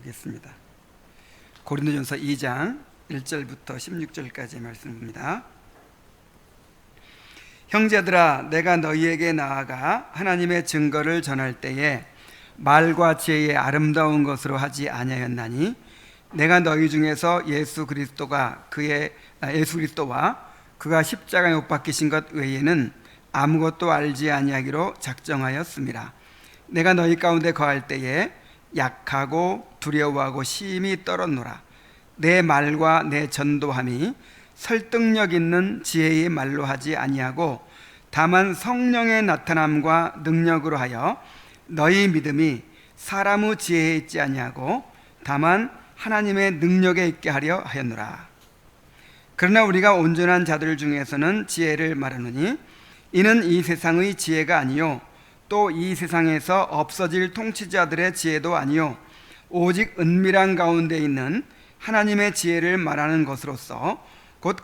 보겠습니다. 고린도전서 2장 1절부터 16절까지의 말씀입니다. 형제들아, 내가 너희에게 나아가 하나님의 증거를 전할 때에 말과 지혜의 아름다운 것으로 하지 아니하였나니 내가 너희 중에서 예수 그리스도와 그가 십자가에 못 박히신 것 외에는 아무것도 알지 아니하기로 작정하였습니다. 내가 너희 가운데 거할 때에 약하고 두려워하고 심히 떨었노라. 내 말과 내 전도함이 설득력 있는 지혜의 말로 하지 아니하고 다만 성령의 나타남과 능력으로 하여 너희 믿음이 사람의 지혜에 있지 아니하고 다만 하나님의 능력에 있게 하려 하였노라. 그러나 우리가 온전한 자들 중에서는 지혜를 말하노니 이는 이 세상의 지혜가 아니요 또 이 세상에서 없어질 통치자들의 지혜도 아니요 오직 은밀한 가운데 있는 하나님의 지혜를 말하는 것으로서 곧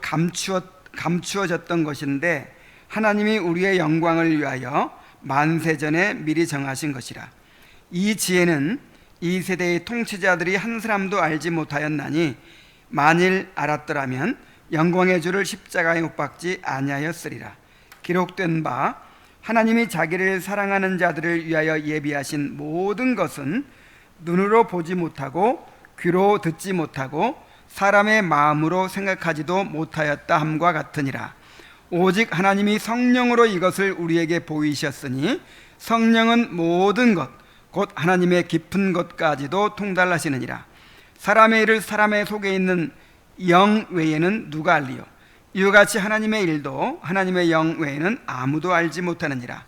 감추어졌던 것인데 하나님이 우리의 영광을 위하여 만세전에 미리 정하신 것이라. 이 지혜는 이 세대의 통치자들이 한 사람도 알지 못하였나니 만일 알았더라면 영광의 주를 십자가에 못 박지 아니하였으리라. 기록된 바 하나님이 자기를 사랑하는 자들을 위하여 예비하신 모든 것은 눈으로 보지 못하고 귀로 듣지 못하고 사람의 마음으로 생각하지도 못하였다 함과 같으니라. 오직 하나님이 성령으로 이것을 우리에게 보이셨으니 성령은 모든 것 곧 하나님의 깊은 것까지도 통달하시느니라. 사람의 일을 사람의 속에 있는 영 외에는 누가 알리요? 이와 같이 하나님의 일도 하나님의 영 외에는 아무도 알지 못하느니라.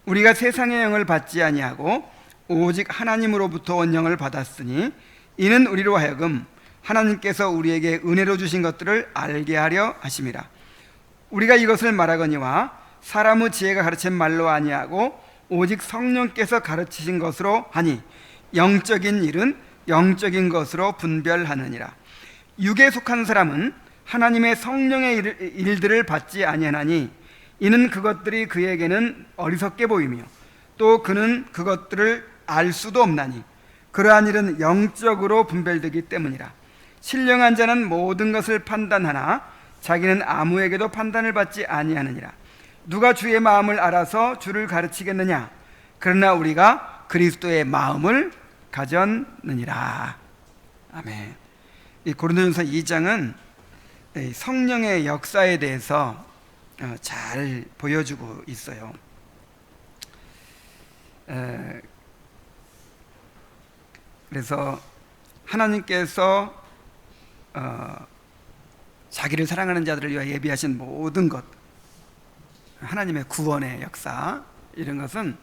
우리가 세상의 영을 받지 아니하고 오직 하나님으로부터 온 영을 받았으니 이는 우리로 하여금 하나님께서 우리에게 은혜로 주신 것들을 알게 하려 하심이라. 우리가 이것을 말하거니와 사람의 지혜가 가르친 말로 아니하고 오직 성령께서 가르치신 것으로 하니 영적인 일은 영적인 것으로 분별하느니라. 육에 속한 사람은 하나님의 성령의 일들을 받지 아니하나니 이는 그것들이 그에게는 어리석게 보이며 또 그는 그것들을 알 수도 없나니 그러한 일은 영적으로 분별되기 때문이라. 신령한 자는 모든 것을 판단하나 자기는 아무에게도 판단을 받지 아니하느니라. 누가 주의 마음을 알아서 주를 가르치겠느냐? 그러나 우리가 그리스도의 마음을 가졌느니라. 아멘. 이 고린도전서 2장은 성령의 역사에 대해서 잘 보여주고 있어요. 그래서 하나님께서 자기를 사랑하는 자들을 위하여 예비하신 모든 것, 하나님의 구원의 역사, 이런 것은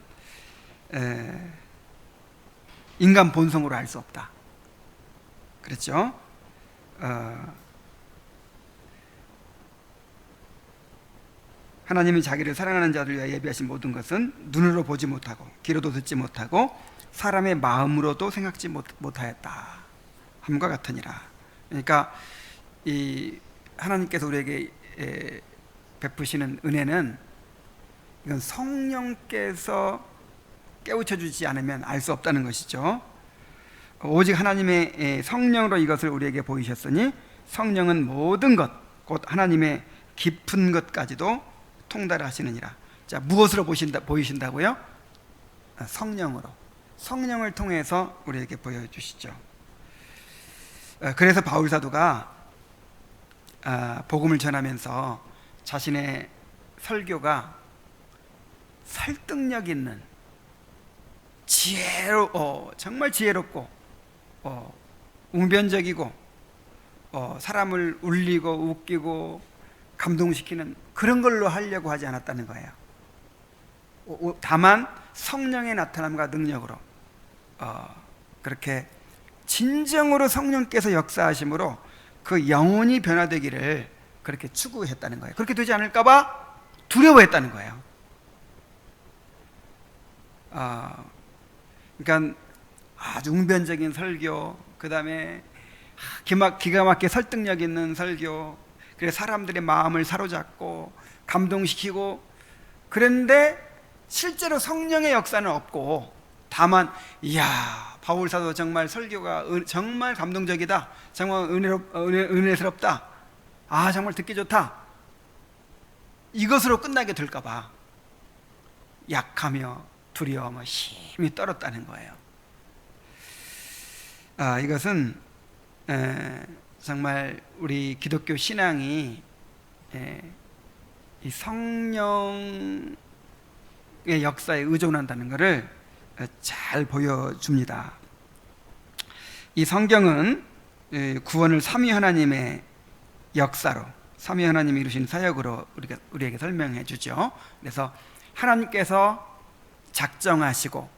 인간 본성으로 알 수 없다. 그렇죠? 하나님이 자기를 사랑하는 자들을 위하여 예비하신 모든 것은 눈으로 보지 못하고 귀로도 듣지 못하고 사람의 마음으로도 생각지 못하였다 함과 같으니라. 그러니까 이 하나님께서 우리에게 베푸시는 은혜는 이건 성령께서 깨우쳐 주지 않으면 알 수 없다는 것이죠. 오직 하나님의 성령으로 이것을 우리에게 보이셨으니 성령은 모든 것 곧 하나님의 깊은 것까지도 통달하시느니라. 자, 무엇으로 보이신다고요? 성령으로. 성령을 통해서 우리에게 보여주시죠. 그래서 바울 사도가 복음을 전하면서 자신의 설교가 설득력 있는 정말 지혜롭고 웅변적이고 사람을 울리고 웃기고 감동시키는 그런 걸로 하려고 하지 않았다는 거예요. 다만 성령의 나타남과 능력으로 그렇게 진정으로 성령께서 역사하심으로 그 영혼이 변화되기를 그렇게 추구했다는 거예요. 그렇게 되지 않을까 봐 두려워했다는 거예요. 그러니까 아주 웅변적인 설교, 그 다음에 기가 막히게 설득력 있는 설교, 그래서 사람들의 마음을 사로잡고 감동시키고, 그런데 실제로 성령의 역사는 없고 다만 이야 바울 사도 정말 설교가 정말 감동적이다, 정말 은혜스럽다, 아 정말 듣기 좋다, 이것으로 끝나게 될까 봐 약하며 두려워하며 힘이 떨었다는 거예요. 이것은 정말 우리 기독교 신앙이 이 성령의 역사에 의존한다는 것을 잘 보여줍니다. 이 성경은 구원을 삼위 하나님의 역사로, 삼위 하나님이 이루신 사역으로 우리에게 설명해 주죠. 그래서 하나님께서 작정하시고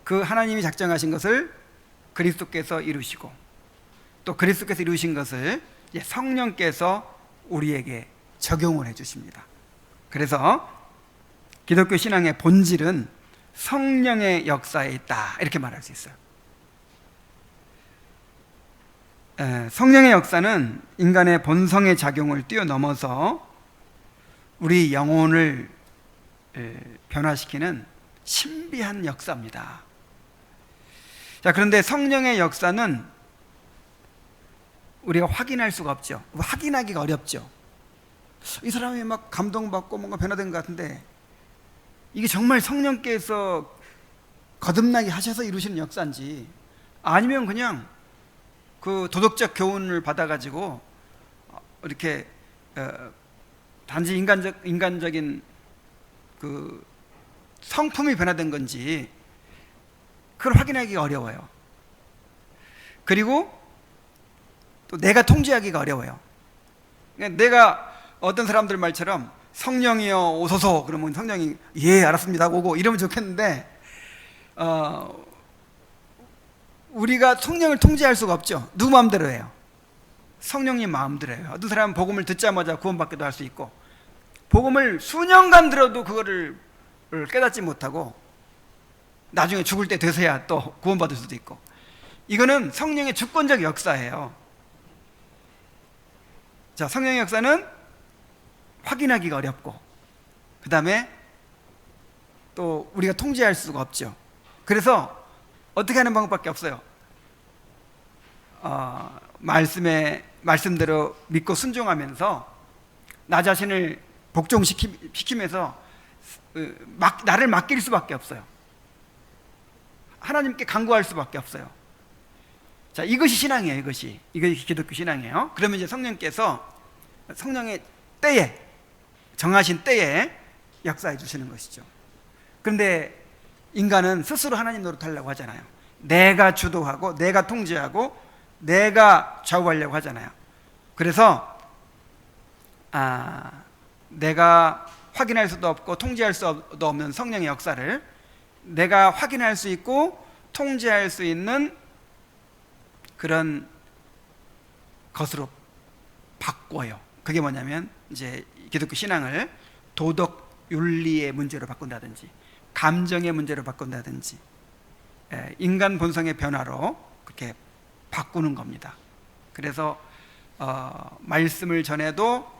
그 하나님이 작정하신 것을 그리스도께서 이루시고 또 그리스도께서 이루신 것을 성령께서 우리에게 적용을 해 주십니다. 그래서 기독교 신앙의 본질은 성령의 역사에 있다, 이렇게 말할 수 있어요. 성령의 역사는 인간의 본성의 작용을 뛰어넘어서 우리 영혼을 변화시키는 신비한 역사입니다. 자, 그런데 성령의 역사는 우리가 확인할 수가 없죠. 확인하기가 어렵죠. 이 사람이 막 감동받고 뭔가 변화된 것 같은데 이게 정말 성령께서 거듭나게 하셔서 이루시는 역사인지 아니면 그냥 그 도덕적 교훈을 받아가지고 이렇게 단지 인간적인 그 성품이 변화된 건지 그걸 확인하기가 어려워요. 그리고 또 내가 통제하기가 어려워요. 내가 어떤 사람들 말처럼 성령이여 오소서 그러면 성령이 예 알았습니다 오고 이러면 좋겠는데 우리가 성령을 통제할 수가 없죠. 누구 마음대로 해요? 성령님 마음대로 해요. 어떤 사람은 복음을 듣자마자 구원받기도 할 수 있고 복음을 수년간 들어도 그거를 깨닫지 못하고 나중에 죽을 때 돼서야 또 구원받을 수도 있고, 이거는 성령의 주권적 역사예요. 자, 성령의 역사는 확인하기가 어렵고 그 다음에 또 우리가 통제할 수가 없죠. 그래서 어떻게 하는 방법밖에 없어요. 말씀대로 믿고 순종하면서 나 자신을 복종시키면서 나를 맡길 수밖에 없어요. 하나님께 간구할 수밖에 없어요. 자, 이것이 신앙이에요. 이것이 기독교 신앙이에요. 그러면 이제 성령께서 성령의 때에, 정하신 때에 역사해 주시는 것이죠. 그런데 인간은 스스로 하나님 노릇하려고 하잖아요. 내가 주도하고 내가 통제하고 내가 좌우하려고 하잖아요. 그래서 내가 확인할 수도 없고 통제할 수도 없는 성령의 역사를 내가 확인할 수 있고 통제할 수 있는 그런 것으로 바꿔요. 그게 뭐냐면 이제 기독교 신앙을 도덕 윤리의 문제로 바꾼다든지 감정의 문제로 바꾼다든지 인간 본성의 변화로 그렇게 바꾸는 겁니다. 그래서 말씀을 전해도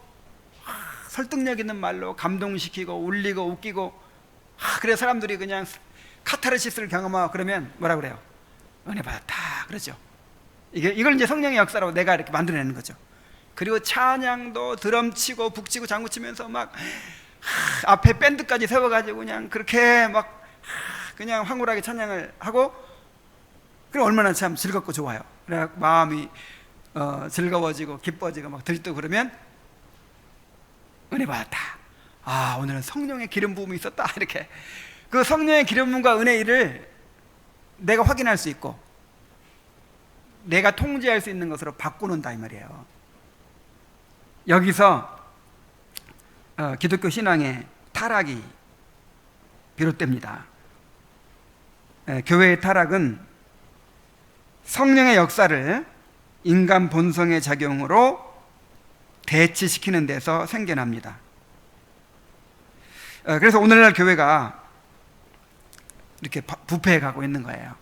설득력 있는 말로 감동시키고 울리고 웃기고, 그래서 사람들이 그냥 카타르시스를 경험하고 그러면 뭐라 그래요? 은혜 받았다 그러죠. 이걸 이제 성령의 역사라고 내가 이렇게 만들어내는 거죠. 그리고 찬양도 드럼치고 북치고 장구치면서 막 앞에 밴드까지 세워가지고 그냥 그렇게 막 그냥 황홀하게 찬양을 하고, 그럼 얼마나 참 즐겁고 좋아요. 그래 마음이 즐거워지고 기뻐지고 막 들뜨고 그러면 은혜 받았다. 오늘은 성령의 기름 부음이 있었다. 이렇게 그 성령의 기름 부음과 은혜를 내가 확인할 수 있고 내가 통제할 수 있는 것으로 바꾸는다 이 말이에요. 여기서 기독교 신앙의 타락이 비롯됩니다. 교회의 타락은 성령의 역사를 인간 본성의 작용으로 대치시키는 데서 생겨납니다. 그래서 오늘날 교회가 이렇게 부패해 가고 있는 거예요.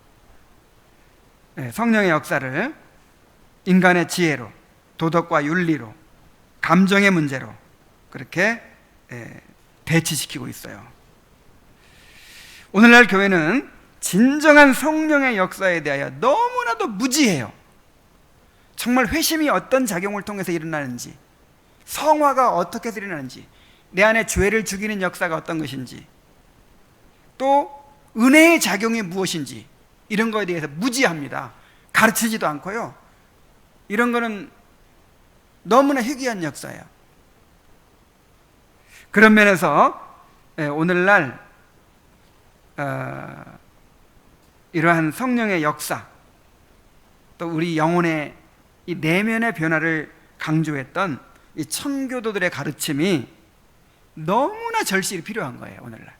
성령의 역사를 인간의 지혜로, 도덕과 윤리로, 감정의 문제로 그렇게 대치시키고 있어요. 오늘날 교회는 진정한 성령의 역사에 대하여 너무나도 무지해요. 정말 회심이 어떤 작용을 통해서 일어나는지, 성화가 어떻게 해서 일어나는지, 내 안에 죄를 죽이는 역사가 어떤 것인지, 또 은혜의 작용이 무엇인지, 이런 거에 대해서 무지합니다. 가르치지도 않고요. 이런 거는 너무나 희귀한 역사예요. 그런 면에서 오늘날 이러한 성령의 역사, 또 우리 영혼의 이 내면의 변화를 강조했던 이 청교도들의 가르침이 너무나 절실히 필요한 거예요. 오늘날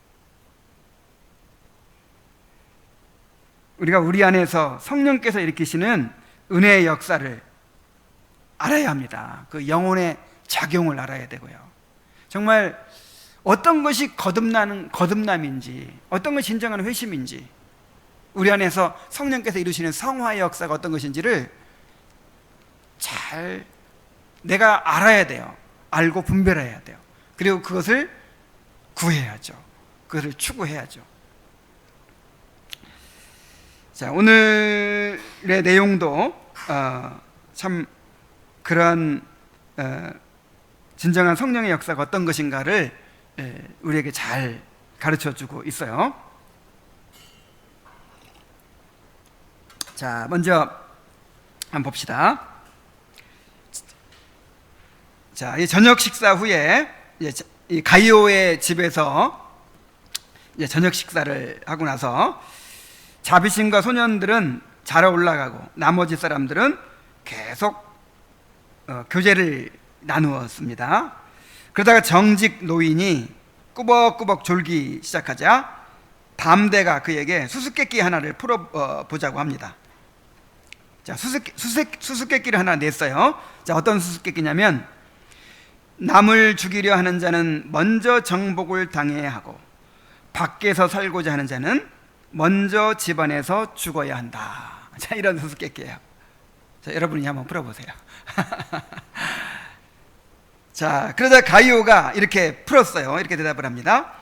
우리가 우리 안에서 성령께서 일으키시는 은혜의 역사를 알아야 합니다. 그 영혼의 작용을 알아야 되고요. 정말 어떤 것이 거듭남인지, 어떤 것이 진정한 회심인지, 우리 안에서 성령께서 이루시는 성화의 역사가 어떤 것인지를 잘 내가 알아야 돼요. 알고 분별해야 돼요. 그리고 그것을 구해야죠. 그것을 추구해야죠. 자, 오늘의 내용도 참 그런 진정한 성령의 역사가 어떤 것인가를 우리에게 잘 가르쳐주고 있어요. 자, 먼저 한번 봅시다. 자, 이 저녁 식사 후에 이 가이오의 집에서 이제 저녁 식사를 하고 나서 자비신과 소년들은 자러 올라가고 나머지 사람들은 계속 교제를 나누었습니다. 그러다가 정직 노인이 꾸벅꾸벅 졸기 시작하자 담대가 그에게 수수께끼 하나를 풀어보자고 합니다. 자, 수수께끼를 하나 냈어요. 자, 어떤 수수께끼냐면, 남을 죽이려 하는 자는 먼저 정복을 당해야 하고 밖에서 살고자 하는 자는 먼저 집안에서 죽어야 한다. 자, 이런 수수께끼예요. 자, 여러분이 한번 풀어보세요. 자, 그러자 가이오가 이렇게 풀었어요. 이렇게 대답을 합니다.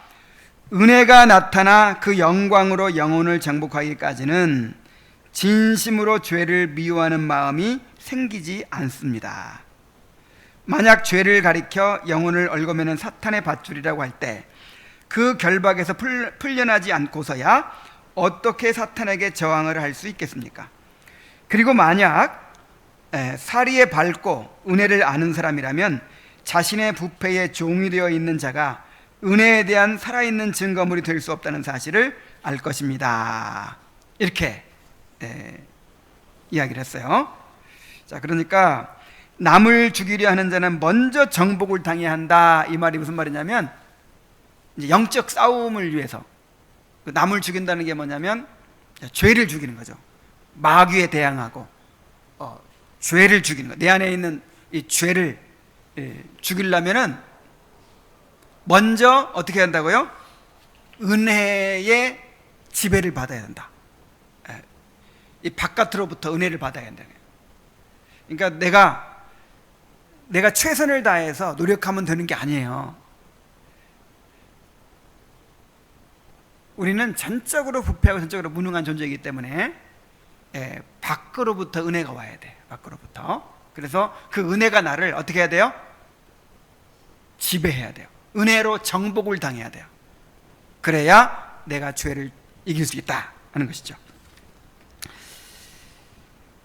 은혜가 나타나 그 영광으로 영혼을 정복하기까지는 진심으로 죄를 미워하는 마음이 생기지 않습니다. 만약 죄를 가리켜 영혼을 얽어매는 사탄의 밧줄이라고 할 때 그 결박에서 풀려나지 않고서야 어떻게 사탄에게 저항을 할 수 있겠습니까? 그리고 만약 사리에 밟고 은혜를 아는 사람이라면 자신의 부패에 종이 되어 있는 자가 은혜에 대한 살아있는 증거물이 될 수 없다는 사실을 알 것입니다. 이렇게 이야기를 했어요. 자, 그러니까 남을 죽이려 하는 자는 먼저 정복을 당해야 한다. 이 말이 무슨 말이냐면, 이제 영적 싸움을 위해서 남을 죽인다는 게 뭐냐면 죄를 죽이는 거죠. 마귀에 대항하고 죄를 죽이는 거. 내 안에 있는 이 죄를 죽이려면은 먼저 어떻게 한다고요? 은혜의 지배를 받아야 된다. 이 바깥으로부터 은혜를 받아야 된다. 그러니까 내가 최선을 다해서 노력하면 되는 게 아니에요. 우리는 전적으로 부패하고 전적으로 무능한 존재이기 때문에 밖으로부터 은혜가 와야 돼. 밖으로부터. 그래서 그 은혜가 나를 어떻게 해야 돼요? 지배해야 돼요. 은혜로 정복을 당해야 돼요. 그래야 내가 죄를 이길 수 있다 하는 것이죠.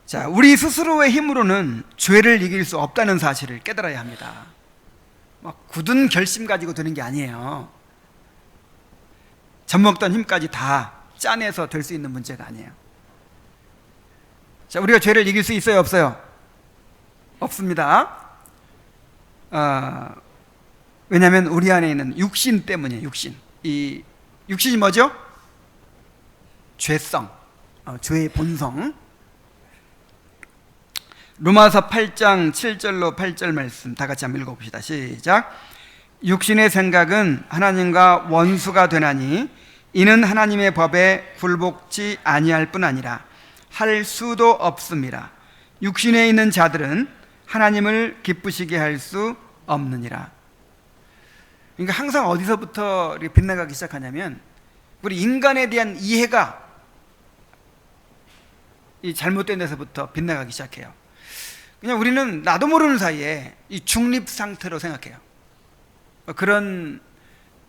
자, 우리 스스로의 힘으로는 죄를 이길 수 없다는 사실을 깨달아야 합니다. 굳은 결심 가지고 되는 게 아니에요. 젖먹던 힘까지 다 짜내서 될 수 있는 문제가 아니에요. 자, 우리가 죄를 이길 수 있어요, 없어요? 없습니다. 왜냐하면 우리 안에 있는 육신 때문이에요. 육신. 이 육신이 뭐죠? 죄성, 죄의 본성. 로마서 8장 7절로 8절 말씀 다 같이 한번 읽어봅시다. 시작. 육신의 생각은 하나님과 원수가 되나니 이는 하나님의 법에 굴복지 아니할 뿐 아니라 할 수도 없습니다. 육신에 있는 자들은 하나님을 기쁘시게 할 수 없느니라. 그러니까 항상 어디서부터 빛나가기 시작하냐면 우리 인간에 대한 이해가 이 잘못된 데서부터 빗나가기 시작해요. 그냥 우리는 나도 모르는 사이에 이 중립 상태로 생각해요. 그런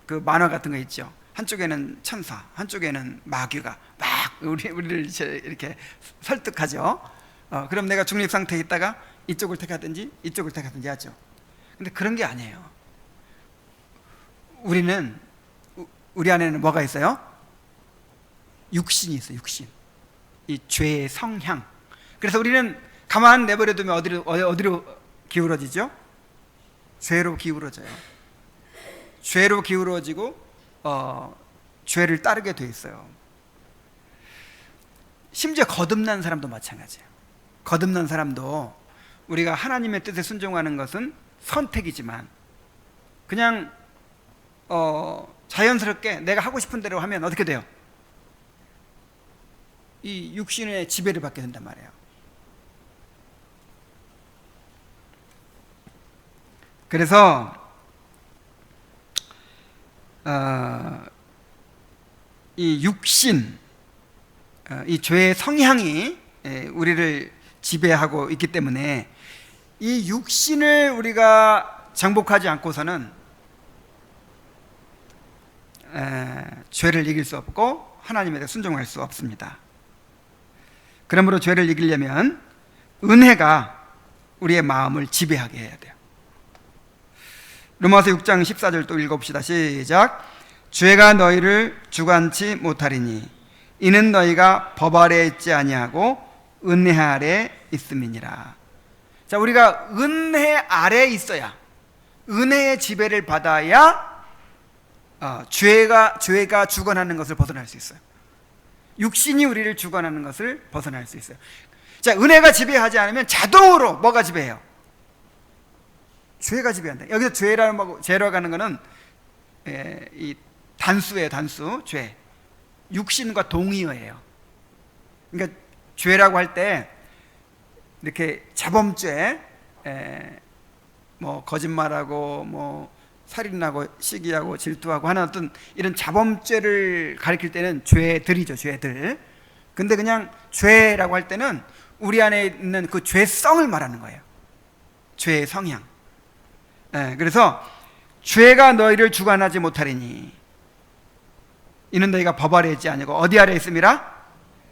그 만화 같은 거 있죠. 한쪽에는 천사, 한쪽에는 마귀가 막 우리를 이렇게 설득하죠. 그럼 내가 중립 상태에 있다가 이쪽을 택하든지 이쪽을 택하든지 하죠. 근데 그런 게 아니에요. 우리 안에는 뭐가 있어요? 육신이 있어요. 육신. 이 죄의 성향. 그래서 우리는 가만 내버려두면 어디로 기울어지죠? 죄로 기울어져요. 죄로 기울어지고 죄를 따르게 돼 있어요. 심지어 거듭난 사람도 마찬가지예요. 거듭난 사람도 우리가 하나님의 뜻에 순종하는 것은 선택이지만 그냥 자연스럽게 내가 하고 싶은 대로 하면 어떻게 돼요? 이 육신의 지배를 받게 된단 말이에요. 그래서 이 육신, 이 죄의 성향이 우리를 지배하고 있기 때문에 이 육신을 우리가 정복하지 않고서는 죄를 이길 수 없고 하나님에 대해 순종할 수 없습니다. 그러므로 죄를 이기려면 은혜가 우리의 마음을 지배하게 해야 돼요. 로마서 6장 14절 또 읽어봅시다. 시작. 죄가 너희를 주관치 못하리니 이는 너희가 법 아래에 있지 아니하고 은혜 아래에 있음이니라. 자, 우리가 은혜 아래에 있어야, 은혜의 지배를 받아야 죄가 주관하는 것을 벗어날 수 있어요. 육신이 우리를 주관하는 것을 벗어날 수 있어요. 자, 은혜가 지배하지 않으면 자동으로 뭐가 지배해요? 죄가 지배한다. 여기서 죄라고 하는 것은 이 단수예요. 단수. 죄. 육신과 동의어예요. 그러니까 죄라고 할 때 이렇게 자범죄, 뭐 거짓말하고 뭐 살인하고 시기하고 질투하고 하는 어떤 이런 자범죄를 가리킬 때는 죄들이죠. 죄들. 근데 그냥 죄라고 할 때는 우리 안에 있는 그 죄성을 말하는 거예요. 죄의 성향. 그래서 죄가 너희를 주관하지 못하리니 이는 너희가 법 아래에 있지 아니고 어디 아래에 있음이라?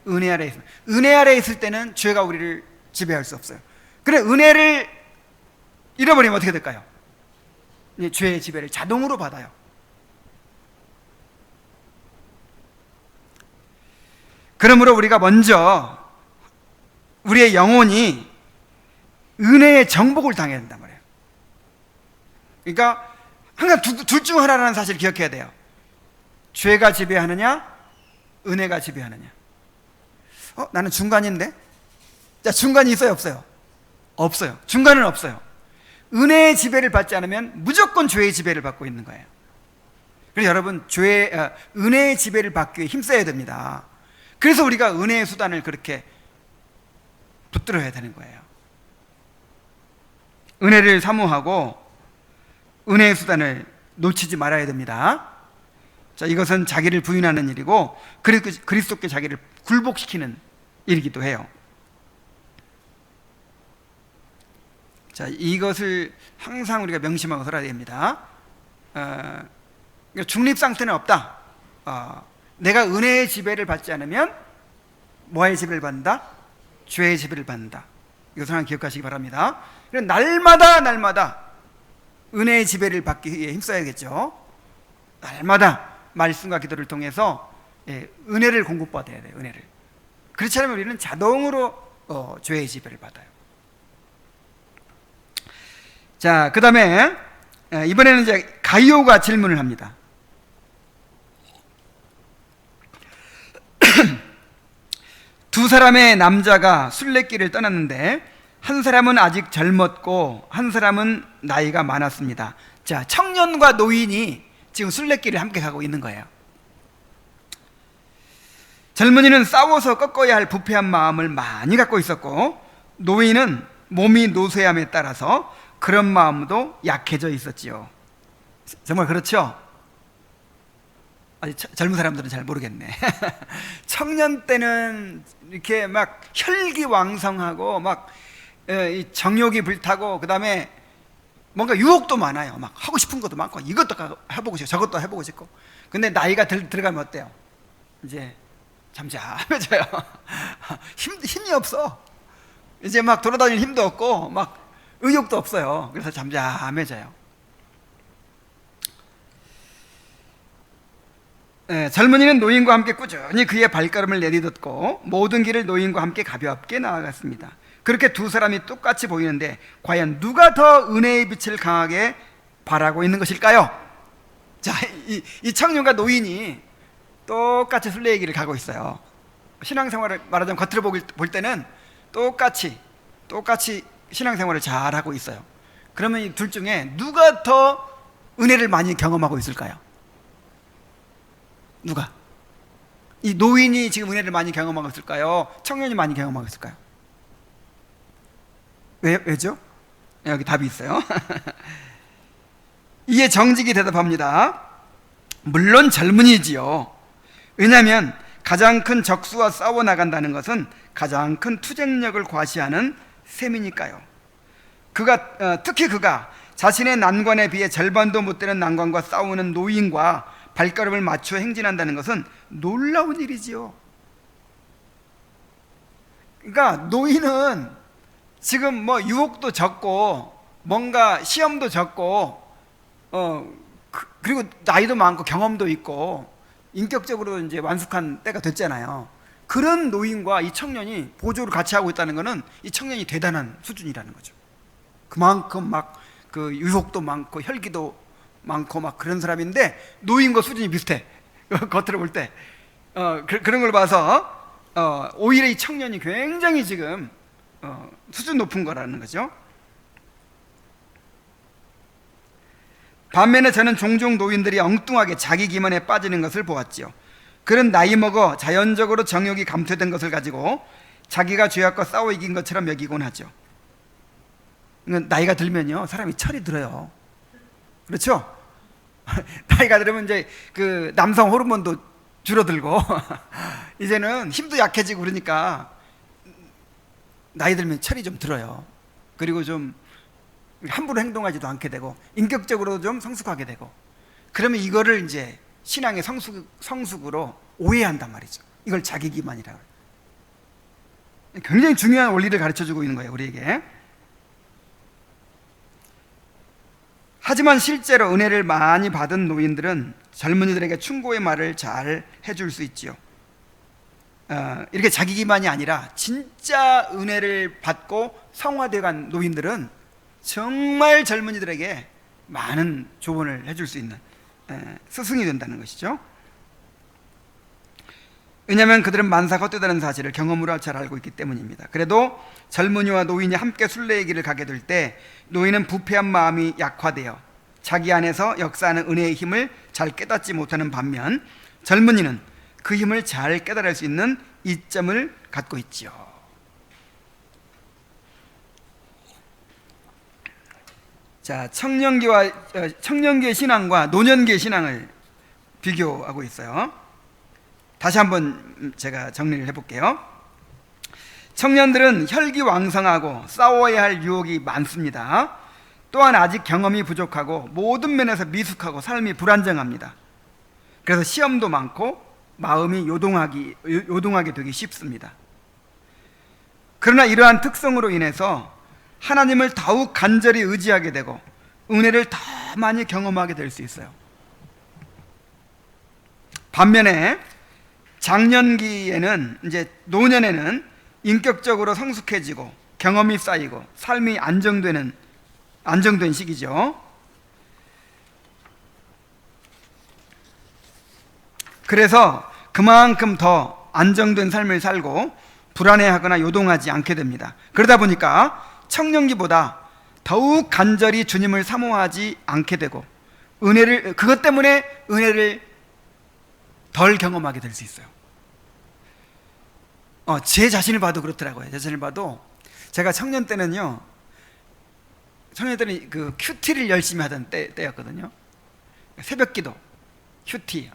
은혜 아래에 있습니다. 은혜 아래에 있을 때는 죄가 우리를 지배할 수 없어요. 그래, 은혜를 잃어버리면 어떻게 될까요? 죄의 지배를 자동으로 받아요. 그러므로 우리가 먼저 우리의 영혼이 은혜의 정복을 당해야 된단 말이에요. 그러니까 항상 둘 중 하나라는 사실을 기억해야 돼요. 죄가 지배하느냐, 은혜가 지배하느냐. 나는 중간인데? 자, 중간이 있어요, 없어요? 없어요. 중간은 없어요. 은혜의 지배를 받지 않으면 무조건 죄의 지배를 받고 있는 거예요. 그래서 여러분, 은혜의 지배를 받기 위해 힘써야 됩니다. 그래서 우리가 은혜의 수단을 그렇게 붙들어야 되는 거예요. 은혜를 사모하고 은혜의 수단을 놓치지 말아야 됩니다. 자, 이것은 자기를 부인하는 일이고 그리스도께 자기를 굴복시키는 일이기도 해요. 자, 이것을 항상 우리가 명심하고 살아야 됩니다. 중립 상태는 없다. 내가 은혜의 지배를 받지 않으면 뭐의 지배를 받는다? 죄의 지배를 받는다. 이것을 항상 기억하시기 바랍니다. 그래서 날마다 은혜의 지배를 받기 위해 힘써야겠죠. 날마다 말씀과 기도를 통해서 은혜를 공급받아야 돼요. 은혜를. 그렇지 않으면 우리는 자동으로 죄의 지배를 받아요. 자, 그 다음에 이번에는 이제 가이오가 질문을 합니다. 두 사람의 남자가 순례길을 떠났는데 한 사람은 아직 젊었고 한 사람은 나이가 많았습니다. 자, 청년과 노인이 지금 순례길을 함께 가고 있는 거예요. 젊은이는 싸워서 꺾어야 할 부패한 마음을 많이 갖고 있었고 노인은 몸이 노쇠함에 따라서 그런 마음도 약해져 있었지요. 정말 그렇죠? 아직 젊은 사람들은 잘 모르겠네. 청년 때는 이렇게 막 혈기왕성하고 막 이 정욕이 불타고, 그 다음에 뭔가 유혹도 많아요. 막 하고 싶은 것도 많고, 이것도 해보고 싶고 저것도 해보고 싶고. 근데 나이가 들어가면 어때요? 이제 잠잠해져요. 힘이 없어. 이제 막 돌아다닐 힘도 없고 막 의욕도 없어요. 그래서 잠잠해져요. 젊은이는 노인과 함께 꾸준히 그의 발걸음을 내딛었고 모든 길을 노인과 함께 가볍게 나아갔습니다. 그렇게 두 사람이 똑같이 보이는데 과연 누가 더 은혜의 빛을 강하게 발하고 있는 것일까요? 자, 이 청년과 노인이 똑같이 순례의 길을 가고 있어요. 신앙생활을 말하자면 겉으로 볼 때는 똑같이 신앙생활을 잘하고 있어요. 그러면 이 둘 중에 누가 더 은혜를 많이 경험하고 있을까요? 누가? 이 노인이 지금 은혜를 많이 경험하고 있을까요? 청년이 많이 경험하고 있을까요? 왜죠? 여기 답이 있어요. 이에 정직이 대답합니다. 물론 젊은이지요. 왜냐하면 가장 큰 적수와 싸워 나간다는 것은 가장 큰 투쟁력을 과시하는 셈이니까요. 특히 그가 자신의 난관에 비해 절반도 못 되는 난관과 싸우는 노인과 발걸음을 맞춰 행진한다는 것은 놀라운 일이지요. 그러니까 노인은 지금 뭐 유혹도 적고 뭔가 시험도 적고 그리고 나이도 많고 경험도 있고 인격적으로 이제 완숙한 때가 됐잖아요. 그런 노인과 이 청년이 보조를 같이 하고 있다는 것은 이 청년이 대단한 수준이라는 거죠. 그만큼 막 그 유혹도 많고 혈기도 많고 막 그런 사람인데 노인과 수준이 비슷해. 겉으로 볼 때 그런 걸 봐서 오히려 이 청년이 굉장히 지금 수준 높은 거라는 거죠. 반면에 저는 종종 노인들이 엉뚱하게 자기 기만에 빠지는 것을 보았지요. 그런 나이 먹어 자연적으로 정욕이 감퇴된 것을 가지고 자기가 죄악과 싸워 이긴 것처럼 여기곤 하죠. 나이가 들면요 사람이 철이 들어요. 그렇죠? 나이가 들으면 이제 그 남성 호르몬도 줄어들고 이제는 힘도 약해지고 그러니까 나이 들면 철이 좀 들어요. 그리고 좀 함부로 행동하지도 않게 되고 인격적으로 좀 성숙하게 되고, 그러면 이거를 이제 신앙의 성숙으로 오해한단 말이죠. 이걸 자기 기만이라고 해요. 굉장히 중요한 원리를 가르쳐주고 있는 거예요, 우리에게. 하지만 실제로 은혜를 많이 받은 노인들은 젊은이들에게 충고의 말을 잘 해줄 수 있지요. 이렇게 자기 기만이 아니라 진짜 은혜를 받고 성화되어간 노인들은 정말 젊은이들에게 많은 조언을 해줄 수 있는 스승이 된다는 것이죠. 왜냐하면 그들은 만사가 헛되다는 사실을 경험으로 잘 알고 있기 때문입니다. 그래도 젊은이와 노인이 함께 순례의 길을 가게 될 때 노인은 부패한 마음이 약화되어 자기 안에서 역사하는 은혜의 힘을 잘 깨닫지 못하는 반면 젊은이는 그 힘을 잘 깨달을 수 있는 이점을 갖고 있지요. 자, 청년기의 신앙과 노년기의 신앙을 비교하고 있어요. 다시 한번 제가 정리를 해볼게요. 청년들은 혈기왕성하고 싸워야 할 유혹이 많습니다. 또한 아직 경험이 부족하고 모든 면에서 미숙하고 삶이 불안정합니다. 그래서 시험도 많고 마음이 요동하게 되기 쉽습니다. 그러나 이러한 특성으로 인해서 하나님을 더욱 간절히 의지하게 되고 은혜를 더 많이 경험하게 될 수 있어요. 반면에 장년기에는, 이제 노년에는 인격적으로 성숙해지고 경험이 쌓이고 삶이 안정된 시기죠. 그래서 그만큼 더 안정된 삶을 살고 불안해하거나 요동하지 않게 됩니다. 그러다 보니까 청년기보다 더욱 간절히 주님을 사모하지 않게 되고 그것 때문에 은혜를 덜 경험하게 될 수 있어요. 제 자신을 봐도 그렇더라고요. 제 자신을 봐도 제가 청년 때는 그 큐티를 열심히 하던 때였거든요. 새벽기도, 큐티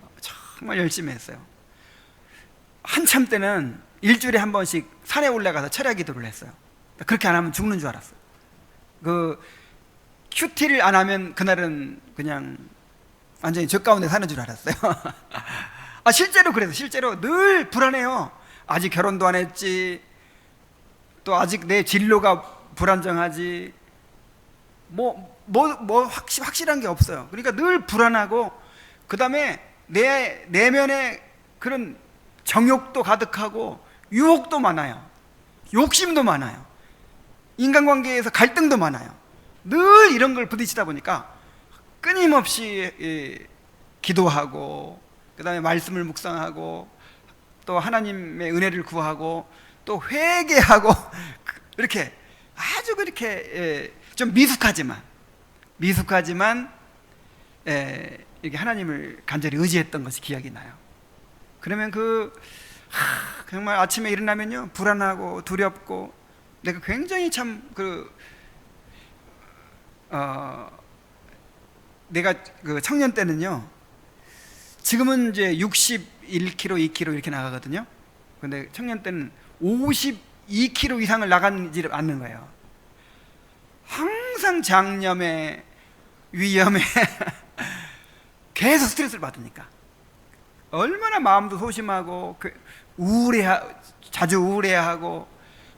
정말 열심히 했어요. 한참 때는 일주일에 한 번씩 산에 올라가서 철야 기도를 했어요. 그렇게 안 하면 죽는 줄 알았어요. 그 큐티를 안 하면 그날은 그냥 완전히 저 가운데 사는 줄 알았어요. 실제로 그래서 실제로 늘 불안해요. 아직 결혼도 안 했지, 또 아직 내 진로가 불안정하지, 확실한 게 없어요. 그러니까 늘 불안하고, 그 다음에 내 내면에 그런 정욕도 가득하고 유혹도 많아요. 욕심도 많아요. 인간관계에서 갈등도 많아요. 늘 이런 걸 부딪히다 보니까 끊임없이 기도하고, 그 다음에 말씀을 묵상하고, 또 하나님의 은혜를 구하고, 또 회개하고, 이렇게 아주 그렇게 좀 미숙하지만 이렇게 하나님을 간절히 의지했던 것이 기억이 나요. 그러면 정말 아침에 일어나면요, 불안하고 두렵고, 내가 굉장히 내가 그 청년 때는요, 지금은 이제 61kg, 2kg 이렇게 나가거든요. 근데 청년 때는 52kg 이상을 나가지 않는 거예요. 항상 장염에, 위염에 계속 스트레스를 받으니까 얼마나 마음도 소심하고 자주 우울해하고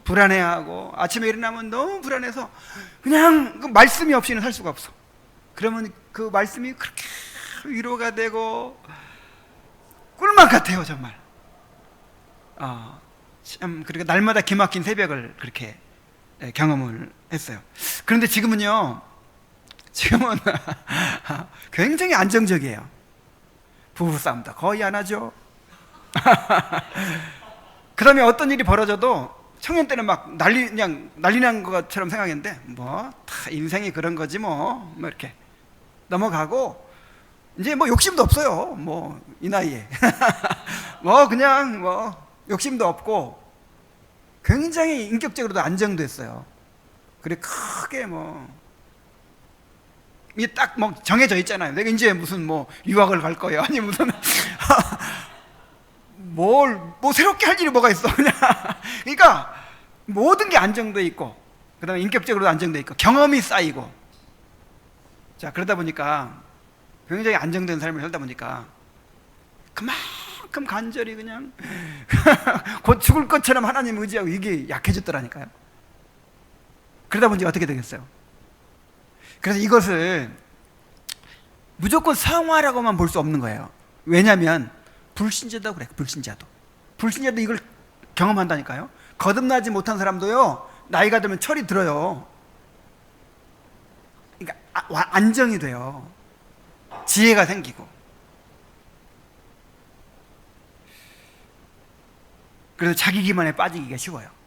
불안해하고, 아침에 일어나면 너무 불안해서 그냥 그 말씀이 없이는 살 수가 없어. 그러면 그 말씀이 그렇게 위로가 되고 꿀맛 같아요, 정말. 참, 그러니까 날마다 기막힌 새벽을 그렇게 경험을 했어요. 그런데 지금은 굉장히 안정적이에요. 부부싸움도 거의 안 하죠. 그 다음에 어떤 일이 벌어져도, 청년 때는 막 그냥 난리 난 것처럼 생각했는데, 다 인생이 그런 거지 이렇게 넘어가고, 이제 욕심도 없어요. 이 나이에. 그냥 욕심도 없고, 굉장히 인격적으로도 안정됐어요. 그래, 크게 이게 딱 정해져 있잖아요. 내가 이제 무슨 유학을 갈 거예요. 아니, 무슨, 새롭게 할 일이 뭐가 있어. 그냥. 그러니까, 모든 게 안정돼 있고, 그 다음에 인격적으로도 안정돼 있고, 경험이 쌓이고. 자, 그러다 보니까, 굉장히 안정된 삶을 살다 보니까, 그만큼 간절히 그냥, 곧 죽을 것처럼 하나님 의지하고 이게 약해졌더라니까요. 그러다 보니 어떻게 되겠어요? 그래서 이것을 무조건 성화라고만 볼 수 없는 거예요. 왜냐하면 불신자도 그래. 불신자도 이걸 경험한다니까요. 거듭나지 못한 사람도요, 나이가 들면 철이 들어요. 그러니까 안정이 돼요. 지혜가 생기고. 그래서 자기 기만에 빠지기가 쉬워요.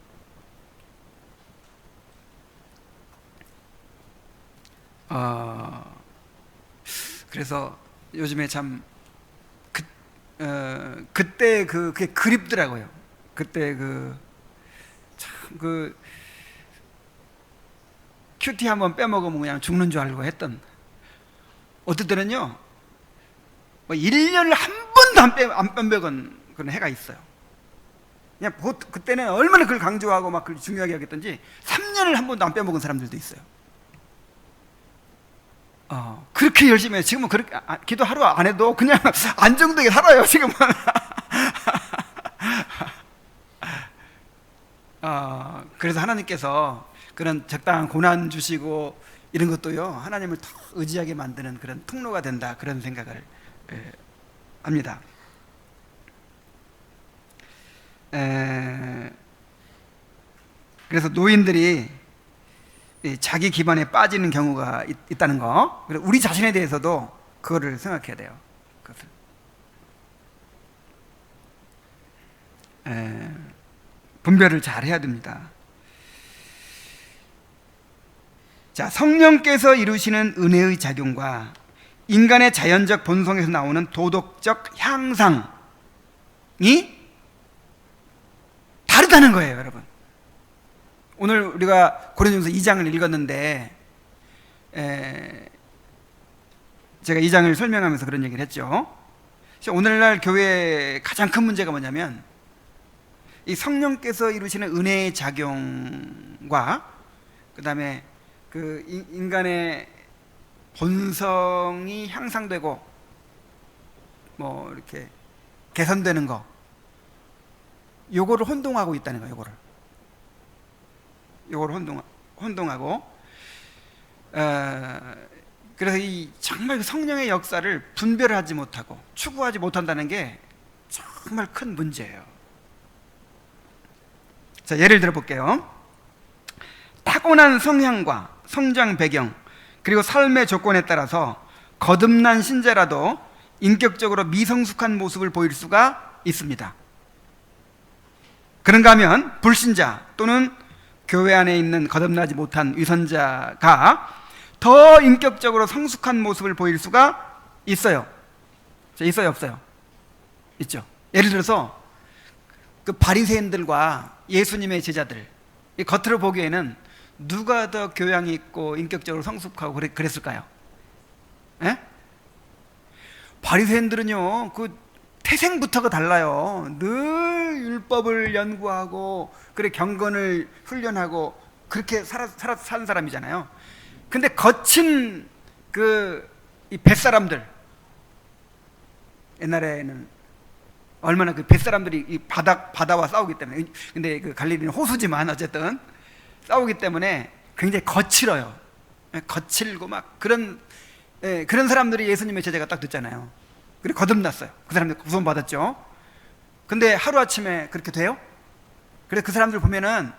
그래서 요즘에 참 그때 그게 그립더라고요. 그때 큐티 한번 빼먹으면 그냥 죽는 줄 알고 했던, 어떨 때는요 1년을 한 번도 안 빼먹은 그런 해가 있어요. 그냥 그때는 얼마나 그걸 강조하고 막 그걸 중요하게 하겠던지 3년을 한 번도 안 빼먹은 사람들도 있어요. 그렇게 열심히 해요. 지금은 그렇게 기도 하루 안 해도 그냥 안정되게 살아요, 지금은. 그래서 하나님께서 그런 적당한 고난 주시고 이런 것도요, 하나님을 더 의지하게 만드는 그런 통로가 된다, 그런 생각을 합니다. 그래서 노인들이 자기 기반에 빠지는 경우가 있다는 거, 그리고 우리 자신에 대해서도 그거를 생각해야 돼요. 그것을. 분별을 잘 해야 됩니다. 자, 성령께서 이루시는 은혜의 작용과 인간의 자연적 본성에서 나오는 도덕적 향상이 다르다는 거예요, 여러분. 오늘 우리가 고린도전서 2장을 읽었는데, 제가 2장을 설명하면서 그런 얘기를 했죠. 오늘날 교회의 가장 큰 문제가 뭐냐면 이 성령께서 이루시는 은혜의 작용과 그 다음에 그 인간의 본성이 향상되고 뭐 이렇게 개선되는 거, 요거를 혼동하고 있다는 거예요. 요거를 혼동하고 그래서 이 정말 성령의 역사를 분별하지 못하고 추구하지 못한다는 게 정말 큰 문제예요. 자, 예를 들어 볼게요. 타고난 성향과 성장 배경 그리고 삶의 조건에 따라서 거듭난 신자라도 인격적으로 미성숙한 모습을 보일 수가 있습니다. 그런가 하면 불신자 또는 교회 안에 있는 거듭나지 못한 위선자가 더 인격적으로 성숙한 모습을 보일 수가 있어요. 있어요, 없어요? 있죠. 예를 들어서 그 바리새인들과 예수님의 제자들, 겉으로 보기에는 누가 더 교양이 있고 인격적으로 성숙하고 그랬을까요? 에? 바리새인들은요, 그 태생부터가 달라요. 늘 율법을 연구하고 그래 경건을 훈련하고 그렇게 산 사람이잖아요. 근데 거친 이 뱃사람들, 옛날에는 얼마나 그 뱃사람들이 이 바다와 싸우기 때문에, 근데 그 갈릴리는 호수지만 어쨌든 싸우기 때문에 굉장히 거칠어요. 거칠고 막 그런 사람들이 예수님의 제자가 딱 됐잖아요. 그리고 거듭났어요. 그 사람들 구원 받았죠. 근데 하루아침에 그렇게 돼요? 그래서 그 사람들 보면은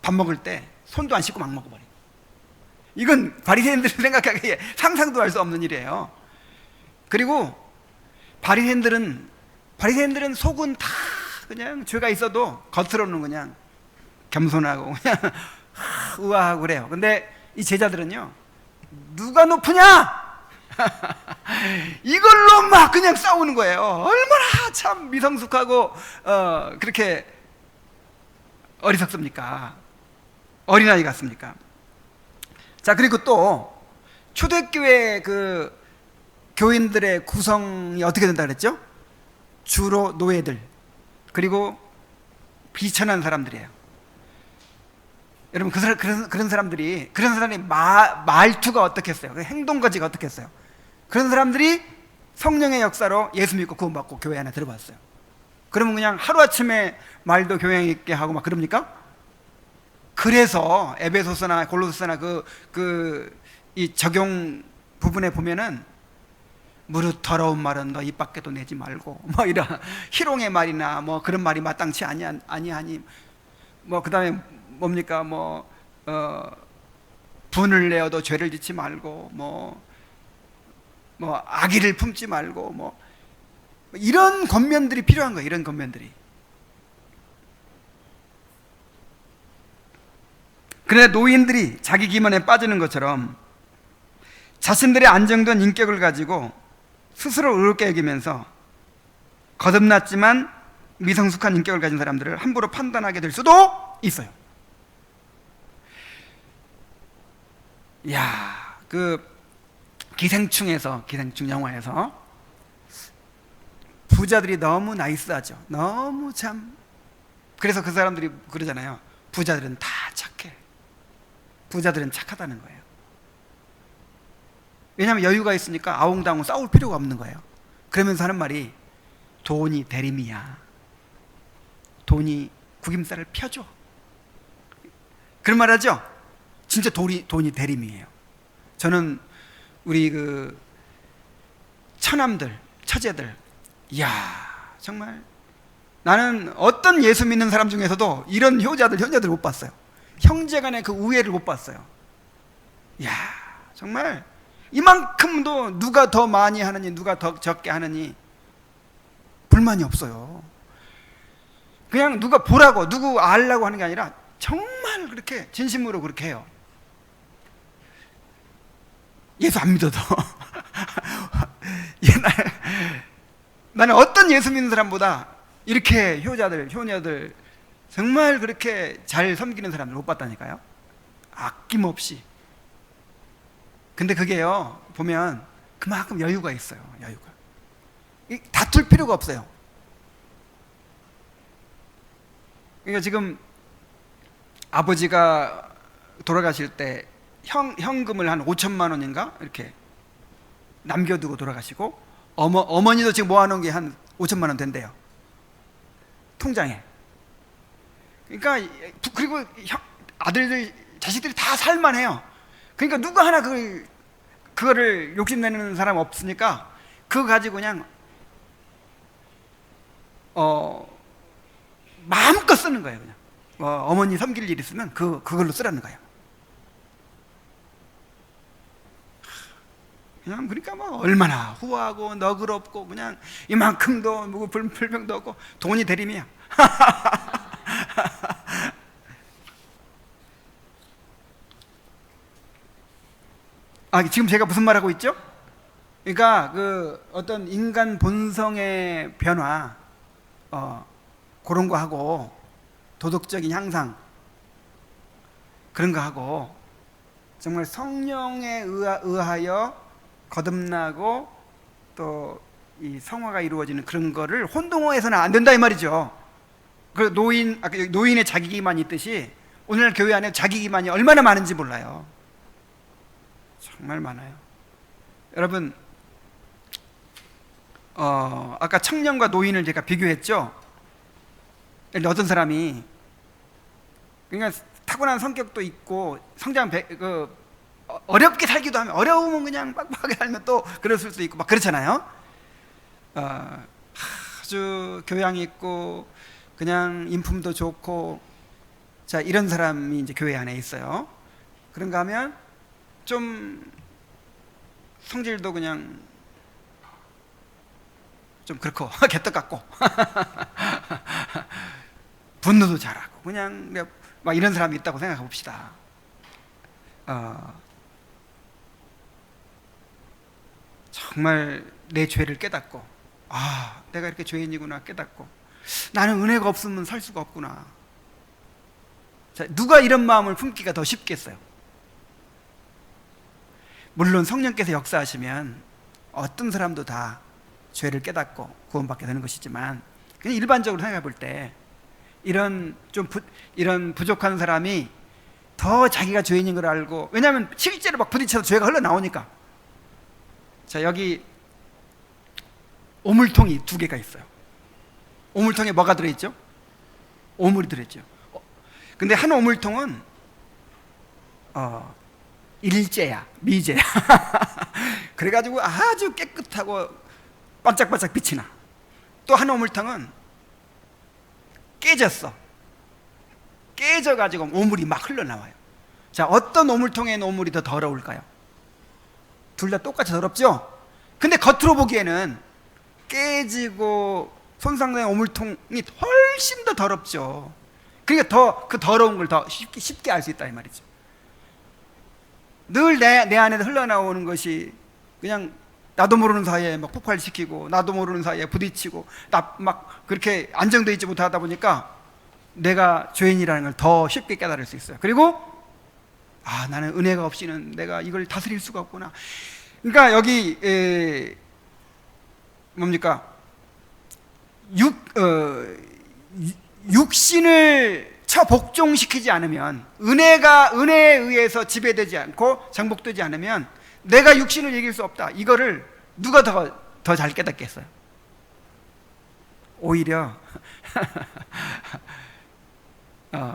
밥 먹을 때 손도 안 씻고 막 먹어버려요. 이건 바리새인들 생각하기에 상상도 할 수 없는 일이에요. 그리고 바리새인들은 속은 다 그냥 죄가 있어도 겉으로는 그냥 겸손하고 그냥 우아하고 그래요. 근데 이 제자들은요, 누가 높으냐? 이걸로 막 그냥 싸우는 거예요. 얼마나 참 미성숙하고 그렇게 어리석습니까? 어린아이 같습니까? 자, 그리고 또 초대교회 그 교인들의 구성이 어떻게 된다 그랬죠? 주로 노예들 그리고 비천한 사람들이에요. 여러분 그런 사람들이 말투가 어떻겠어요? 행동거지가 어떻겠어요? 그런 사람들이 성령의 역사로 예수 믿고 구원받고 교회 안에 들어왔어요. 그러면 그냥 하루아침에 말도 교양 있게 하고 막 그럽니까? 그래서 에베소서나 골로새서나 이 적용 부분에 보면은 무릇 더러운 말은 너 입 밖에도 내지 말고 뭐 이런 희롱의 말이나 뭐 그런 말이 마땅치 아니하니 뭐 그다음에 뭡니까 분을 내어도 죄를 짓지 말고 뭐 악의를 품지 말고 뭐 이런 권면들이 필요한 거예요. 이런 권면들이. 그런데 노인들이 자기 기만에 빠지는 것처럼 자신들의 안정된 인격을 가지고 스스로 의롭게 여기면서 거듭났지만 미성숙한 인격을 가진 사람들을 함부로 판단하게 될 수도 있어요. 그 기생충 영화에서 부자들이 너무 나이스하죠. 너무 참. 그래서 그 사람들이 그러잖아요. 부자들은 다 착해. 부자들은 착하다는 거예요. 왜냐하면 여유가 있으니까 아웅다웅 싸울 필요가 없는 거예요. 그러면서 하는 말이 돈이 대림이야. 돈이 구김살을 펴줘. 그런 말 하죠? 진짜 돈이 대림이에요. 저는 우리 그 처남들, 처제들, 이야, 정말 나는 어떤 예수 믿는 사람 중에서도 이런 형제들 못 봤어요. 형제간의 그 우애를 못 봤어요. 이야, 정말 이만큼도 누가 더 많이 하느니 누가 더 적게 하느니 불만이 없어요. 그냥 누가 보라고 누구 알라고 하는 게 아니라 정말 그렇게 진심으로 그렇게 해요. 예수 안 믿어도 나는 어떤 예수 믿는 사람보다 이렇게 효녀들 정말 그렇게 잘 섬기는 사람들 못 봤다니까요. 아낌없이. 근데 그게요, 보면 그만큼 여유가 있어요. 여유가. 다툴 필요가 없어요. 그러니까 지금 아버지가 돌아가실 때 현금을 한 5천만 원인가 이렇게 남겨두고 돌아가시고, 어머니도 지금 모아놓은 게 한 5천만 원 된대요, 통장에. 그러니까 그리고 아들들 자식들이 다 살만해요. 그러니까 누가 하나 그거를 욕심내는 사람 없으니까 그거 가지고 그냥 마음껏 쓰는 거예요. 그냥 어머니 섬길 일 있으면 그걸로 쓰라는 거예요. 그냥 그러니까 뭐 얼마나 후하고 너그럽고, 그냥 이만큼도 뭐 불평도 없고 돈이 대림이야. 지금 제가 무슨 말하고 있죠? 그러니까 어떤 인간 본성의 변화, 그런 거 하고, 도덕적인 향상, 그런 거 하고, 정말 성령에 의하여 거듭나고 또 이 성화가 이루어지는 그런 거를 혼동해서는 안 된다 이 말이죠. 그 노인의 자기 기만이 있듯이 오늘날 교회 안에 자기 기만이 얼마나 많은지 몰라요. 정말 많아요. 여러분, 아까 청년과 노인을 제가 비교했죠. 어떤 사람이 그러니까 타고난 성격도 있고 어렵게 살기도 하면, 어려우면 그냥 빡빡하게 살면 또 그럴 수도 있고 막 그렇잖아요. 아주 교양 있고 그냥 인품도 좋고, 자, 이런 사람이 이제 교회 안에 있어요. 그런가 하면 좀 성질도 그냥 좀 그렇고 개떡 같고 분노도 잘하고, 그냥 막 이런 사람이 있다고 생각해 봅시다. 정말 내 죄를 깨닫고, 내가 이렇게 죄인이구나 깨닫고, 나는 은혜가 없으면 살 수가 없구나. 자, 누가 이런 마음을 품기가 더 쉽겠어요? 물론 성령께서 역사하시면 어떤 사람도 다 죄를 깨닫고 구원받게 되는 것이지만, 그냥 일반적으로 생각해 볼 때 이런 부족한 사람이 더 자기가 죄인인 걸 알고, 왜냐하면 실제로 막 부딪혀서 죄가 흘러나오니까. 자, 여기 오물통이 2개가 있어요. 오물통에 뭐가 들어있죠? 오물이 들어있죠. 근데 한 오물통은 일제야, 미제야. 그래가지고 아주 깨끗하고 반짝반짝 빛이 나. 또 한 오물통은 깨져가지고 오물이 막 흘러나와요. 자, 어떤 오물통에 있는 오물이 더 더러울까요? 둘 다 똑같이 더럽죠? 근데 겉으로 보기에는 깨지고 손상된 오물통이 훨씬 더 더럽죠. 그러니까 그 더러운 걸 더 쉽게 알 수 있다 이 말이죠. 늘 내 안에 흘러나오는 것이 그냥 나도 모르는 사이에 막 폭발시키고, 나도 모르는 사이에 부딪히고, 막 그렇게 안정되어 있지 못하다 보니까 내가 죄인이라는 걸 더 쉽게 깨달을 수 있어요. 그리고 나는 은혜가 없이는 내가 이걸 다스릴 수가 없구나. 그러니까 여기 뭡니까? 육신을 처복종시키지 않으면, 은혜에 의해서 지배되지 않고 정복되지 않으면 내가 육신을 이길 수 없다. 이거를 누가 더 잘 깨닫겠어요? 오히려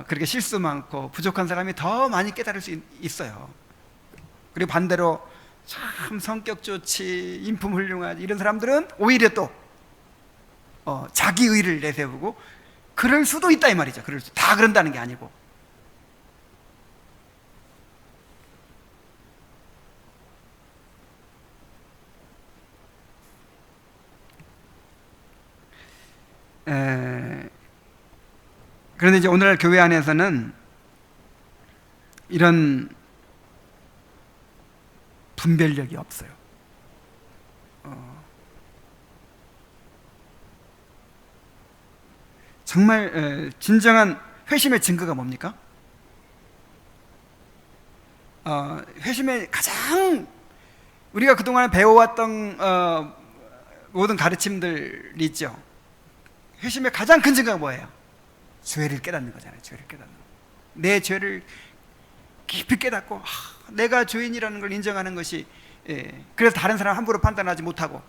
그렇게 실수 많고 부족한 사람이 더 많이 깨달을 수 있어요. 그리고 반대로 참 성격 좋지, 인품 훌륭하지 이런 사람들은 오히려 또 자기 의를 내세우고, 그럴 수도 있다 이 말이죠. 다 그런다는 게 아니고. 그런데 이제 오늘날 교회 안에서는 이런 분별력이 없어요. 정말 진정한 회심의 증거가 뭡니까? 회심의 가장 우리가 그동안 배워왔던 모든 가르침들이 있죠. 회심의 가장 큰 증거가 뭐예요? 죄를 깨닫는 거잖아요. 죄를 깨닫는 거. 내 죄를 깊이 깨닫고 내가 죄인이라는 걸 인정하는 것이, 그래서 다른 사람 함부로 판단하지 못하고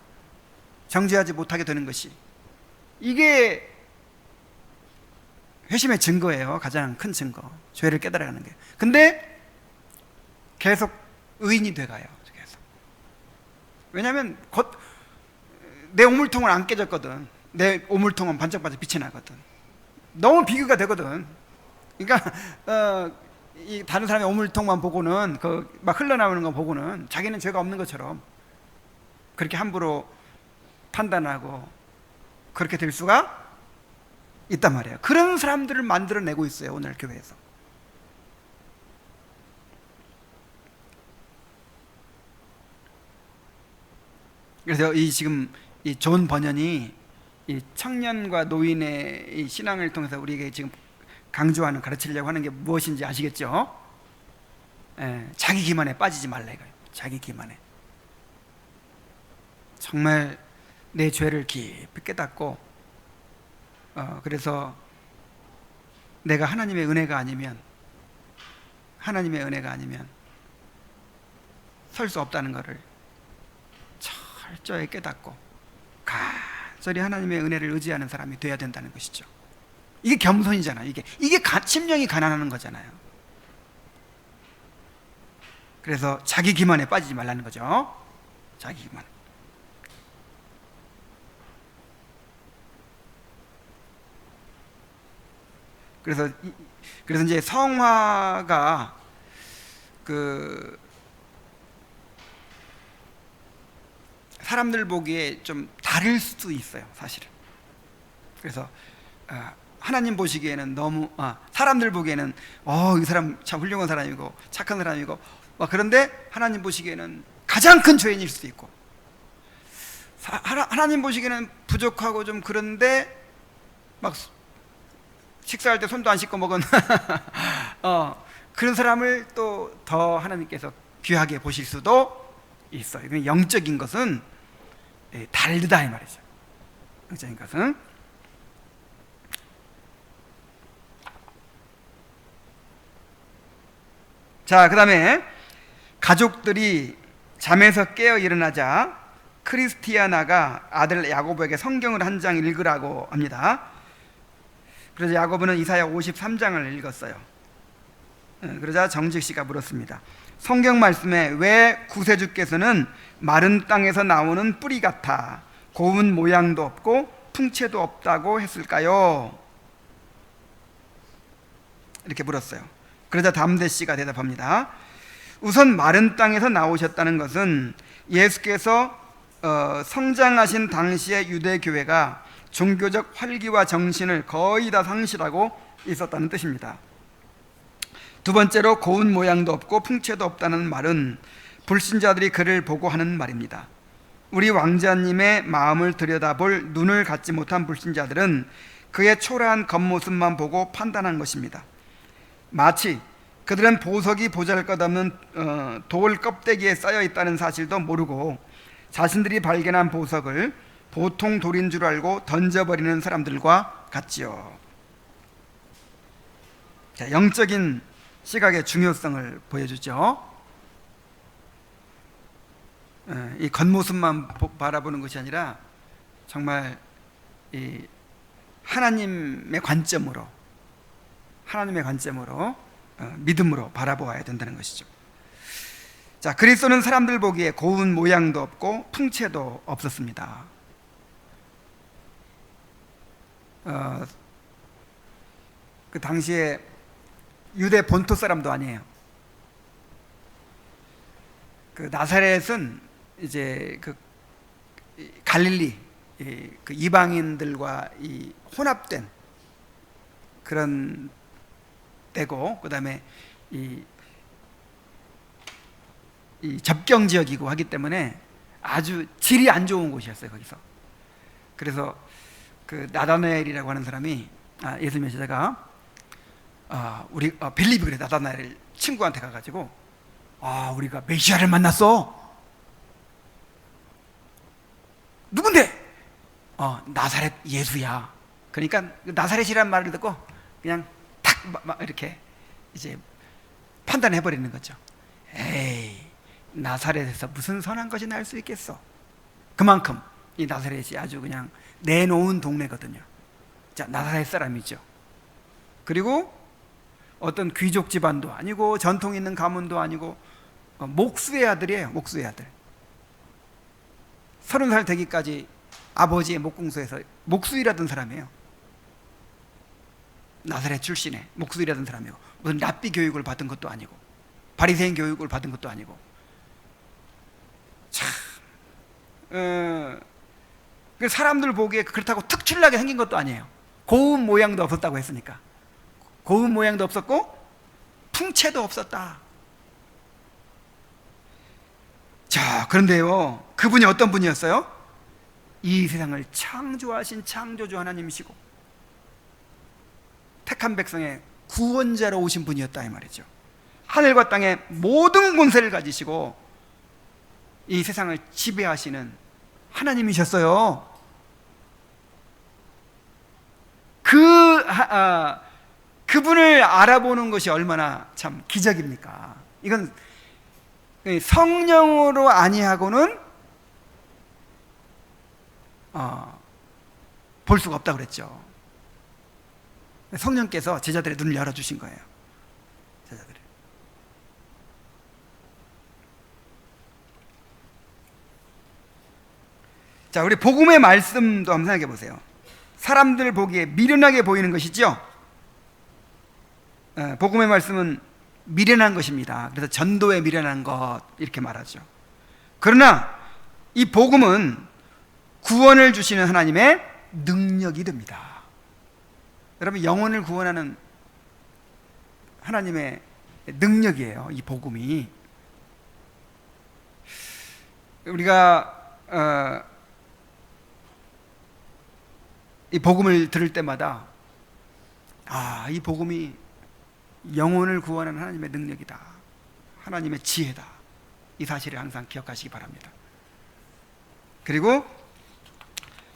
정죄하지 못하게 되는 것이, 이게 회심의 증거예요. 가장 큰 증거. 죄를 깨달아가는 게. 근데 계속 의인이 돼가요. 계속. 왜냐하면 곧 내 우물통은 안 깨졌거든. 내 우물통은 반짝반짝 빛이 나거든. 너무 비교가 되거든. 그러니까 이 다른 사람의 우물통만 보고는, 그 막 흘러나오는 거 보고는 자기는 죄가 없는 것처럼 그렇게 함부로 판단하고 그렇게 될 수가 있단 말이에요. 그런 사람들을 만들어내고 있어요, 오늘 교회에서. 그래서 지금 이 존 버년이 이 청년과 노인의 이 신앙을 통해서 우리에게 지금 강조하는, 가르치려고 하는 게 무엇인지 아시겠죠? 자기 기만에 빠지지 말라 이거예요. 자기 기만에. 정말 내 죄를 깊이 깨닫고, 그래서 내가 하나님의 은혜가 아니면 설 수 없다는 것을 철저히 깨닫고 간절히 하나님의 은혜를 의지하는 사람이 돼야 된다는 것이죠. 이게 겸손이잖아요. 이게 심령이 가난하는 거잖아요. 그래서 자기 기만에 빠지지 말라는 거죠. 자기 기만. 그래서 이제 성화가 사람들 보기에 좀 다를 수도 있어요, 사실은. 그래서 하나님 보시기에는 너무, 사람들 보기에는 이 사람 참 훌륭한 사람이고 착한 사람이고, 그런데 하나님 보시기에는 가장 큰 죄인일 수도 있고, 하나님 보시기에는 부족하고 좀 그런데 막 식사할 때 손도 안 씻고 먹은 그런 사람을 또 더 하나님께서 귀하게 보실 수도 있어요. 영적인 것은 다르다 이 말이죠. 영적인 것은. 자, 그 다음에 가족들이 잠에서 깨어 일어나자 크리스티아나가 아들 야고보에게 성경을 한 장 읽으라고 합니다. 그래서 야고보는 이사야 53장을 읽었어요. 그러자 정직 씨가 물었습니다. 성경 말씀에 왜 구세주께서는 마른 땅에서 나오는 뿌리 같아 고운 모양도 없고 풍채도 없다고 했을까요? 이렇게 물었어요. 그러자 담대 씨가 대답합니다. 우선 마른 땅에서 나오셨다는 것은 예수께서 성장하신 당시의 유대교회가 종교적 활기와 정신을 거의 다 상실하고 있었다는 뜻입니다. 두 번째로 고운 모양도 없고 풍채도 없다는 말은 불신자들이 그를 보고 하는 말입니다. 우리 왕자님의 마음을 들여다볼 눈을 갖지 못한 불신자들은 그의 초라한 겉모습만 보고 판단한 것입니다. 마치 그들은 보석이 보잘것없는 돌 껍데기에 쌓여 있다는 사실도 모르고 자신들이 발견한 보석을 보통 돌인 줄 알고 던져버리는 사람들과 같지요. 자, 영적인 시각의 중요성을 보여주죠. 이 겉모습만 바라보는 것이 아니라 정말 이 하나님의 관점으로 믿음으로 바라보아야 된다는 것이죠. 자, 그리스도는 사람들 보기에 고운 모양도 없고 풍채도 없었습니다. 그 당시에 유대 본토 사람도 아니에요. 그 나사렛은 이제 그 갈릴리 그 이방인들과 이 혼합된 그런 때고, 그 다음에 이 접경 지역이고 하기 때문에 아주 질이 안 좋은 곳이었어요, 거기서. 그래서 그 나다나엘이라고 하는 사람이 예수님의 제자가 우리 빌립이 그래, 나다나엘 친구한테 가가지고 우리가 메시아를 만났어. 누군데? 나사렛 예수야. 그러니까 나사렛이라는 말을 듣고 그냥 탁 이렇게 이제 판단해 버리는 거죠. 에이, 나사렛에서 무슨 선한 것이 날 수 있겠어. 그만큼 이 나사렛이 아주 그냥 내놓은 동네거든요. 자, 나사렛 사람이죠. 그리고 어떤 귀족 집안도 아니고 전통 있는 가문도 아니고 목수의 아들이에요. 목수의 아들. 30살 되기까지 아버지의 목공소에서 목수 일하던 사람이에요. 나사렛 출신의 목수 일하던 사람이고, 무슨 랍비 교육을 받은 것도 아니고 바리새인 교육을 받은 것도 아니고, 참 사람들 보기에 그렇다고 특출나게 생긴 것도 아니에요. 고운 모양도 없었다고 했으니까. 고운 모양도 없었고 풍채도 없었다. 자, 그런데요, 그분이 어떤 분이었어요? 이 세상을 창조하신 창조주 하나님이시고 택한 백성의 구원자로 오신 분이었다 이 말이죠. 하늘과 땅의 모든 권세를 가지시고 이 세상을 지배하시는 하나님이셨어요. 그분을 알아보는 것이 얼마나 참 기적입니까? 이건 성령으로 아니하고는 볼 수가 없다고 그랬죠. 성령께서 제자들의 눈을 열어주신 거예요. 제자들의. 자, 우리 복음의 말씀도 한번 생각해 보세요. 사람들 보기에 미련하게 보이는 것이죠. 복음의 말씀은 미련한 것입니다. 그래서 전도에 미련한 것 이렇게 말하죠. 그러나 이 복음은 구원을 주시는 하나님의 능력이 됩니다. 여러분, 영혼을 구원하는 하나님의 능력이에요, 이 복음이. 우리가 이 복음을 들을 때마다 이 복음이 영혼을 구원하는 하나님의 능력이다, 하나님의 지혜다, 이 사실을 항상 기억하시기 바랍니다. 그리고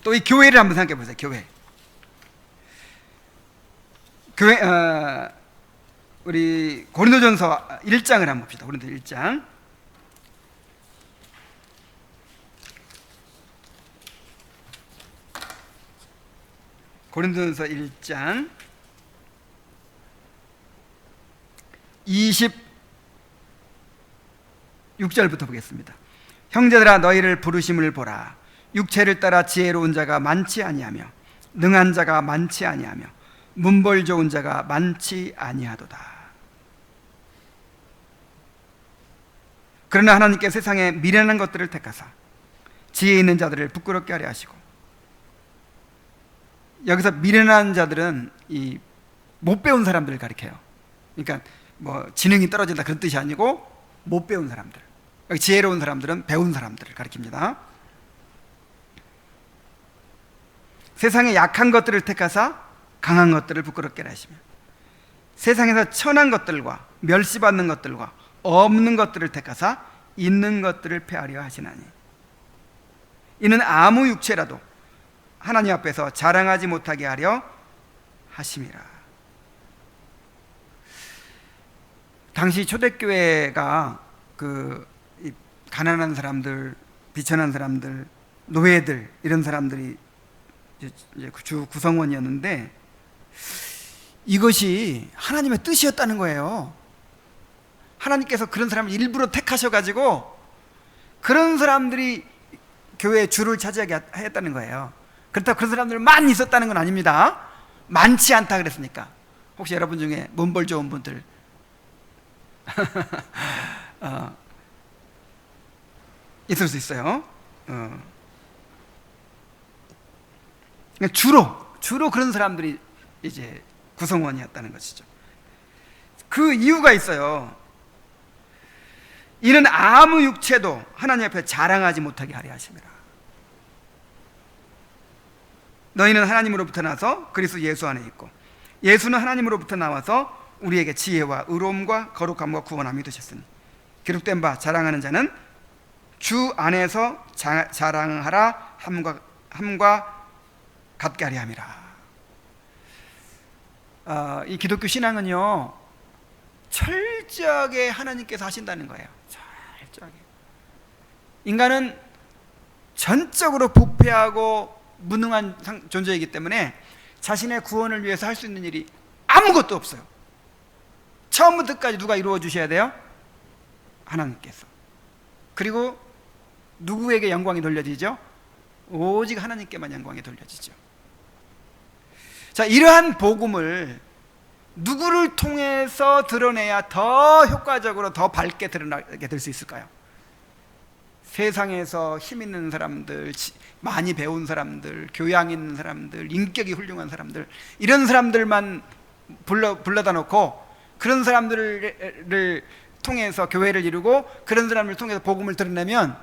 또 이 교회를 한번 생각해 보세요. 교회 우리 고린도전서 1장을 한번 봅시다. 고린도 1장. 고린도전서 1장 26절부터 보겠습니다. 형제들아, 너희를 부르심을 보라. 육체를 따라 지혜로운 자가 많지 아니하며 능한 자가 많지 아니하며 문벌 좋은 자가 많지 아니하도다. 그러나 하나님께 세상에 미련한 것들을 택하사 지혜 있는 자들을 부끄럽게 하려 하시고, 여기서 미련한 자들은 이 못 배운 사람들을 가리켜요. 그러니까 뭐 지능이 떨어진다 그런 뜻이 아니고 못 배운 사람들, 여기 지혜로운 사람들은 배운 사람들을 가리킵니다. 세상에 약한 것들을 택하사 강한 것들을 부끄럽게 하시며 세상에서 천한 것들과 멸시받는 것들과 없는 것들을 택하사 있는 것들을 폐하려 하시나니 이는 아무 육체라도 하나님 앞에서 자랑하지 못하게 하려 하심이라. 당시 초대교회가 가난한 사람들, 비천한 사람들, 노예들, 이런 사람들이 이제 주 구성원이었는데 이것이 하나님의 뜻이었다는 거예요. 하나님께서 그런 사람을 일부러 택하셔가지고 그런 사람들이 교회의 주를 차지하게 했다는 거예요. 그렇다고 그런 사람들이 많이 있었다는 건 아닙니다. 많지 않다 그랬으니까. 혹시 여러분 중에 문벌 좋은 분들 있을 수 있어요. 주로 그런 사람들이 이제 구성원이었다는 것이죠. 그 이유가 있어요. 이는 아무 육체도 하나님 앞에 자랑하지 못하게 하려 하심이라. 너희는 하나님으로부터 나서 그리스도 예수 안에 있고 예수는 하나님으로부터 나와서 우리에게 지혜와 의로움과 거룩함과 구원함이 되셨으니 기록된 바 자랑하는 자는 주 안에서 자랑하라 함과 같게 하려 함이라. 이 기독교 신앙은요, 철저하게 하나님께서 하신다는 거예요. 철저하게. 인간은 전적으로 부패하고 무능한 존재이기 때문에 자신의 구원을 위해서 할 수 있는 일이 아무것도 없어요. 처음부터 끝까지 누가 이루어 주셔야 돼요? 하나님께서. 그리고 누구에게 영광이 돌려지죠? 오직 하나님께만 영광이 돌려지죠. 자, 이러한 복음을 누구를 통해서 드러내야 더 효과적으로 더 밝게 드러나게 될 수 있을까요? 세상에서 힘 있는 사람들, 많이 배운 사람들, 교양 있는 사람들, 인격이 훌륭한 사람들, 이런 사람들만 불러다 놓고 그런 사람들을 통해서 교회를 이루고 그런 사람을 통해서 복음을 드러내면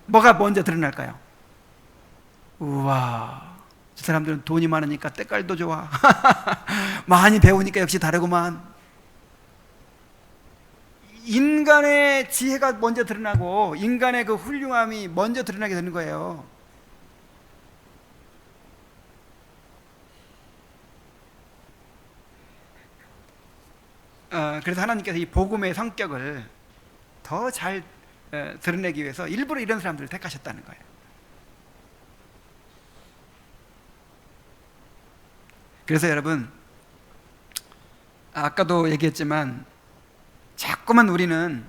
뭐가 먼저 드러날까요? 우와, 저 사람들은 돈이 많으니까 때깔도 좋아. 많이 배우니까 역시 다르구만. 인간의 지혜가 먼저 드러나고 인간의 그 훌륭함이 먼저 드러나게 되는 거예요. 그래서 하나님께서 이 복음의 성격을 더 잘 드러내기 위해서 일부러 이런 사람들을 택하셨다는 거예요. 그래서 여러분, 아까도 얘기했지만 자꾸만 우리는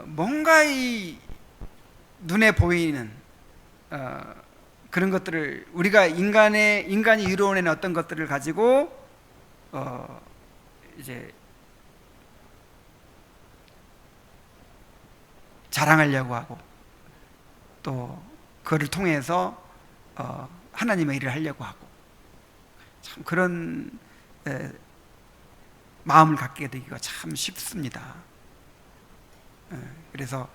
뭔가 이 눈에 보이는 그런 것들을, 우리가 인간이 이루어낸 어떤 것들을 가지고 이제 자랑하려고 하고, 또 그를 통해서 하나님의 일을 하려고 하고, 참 그런 마음을 갖게 되기가 참 쉽습니다. 그래서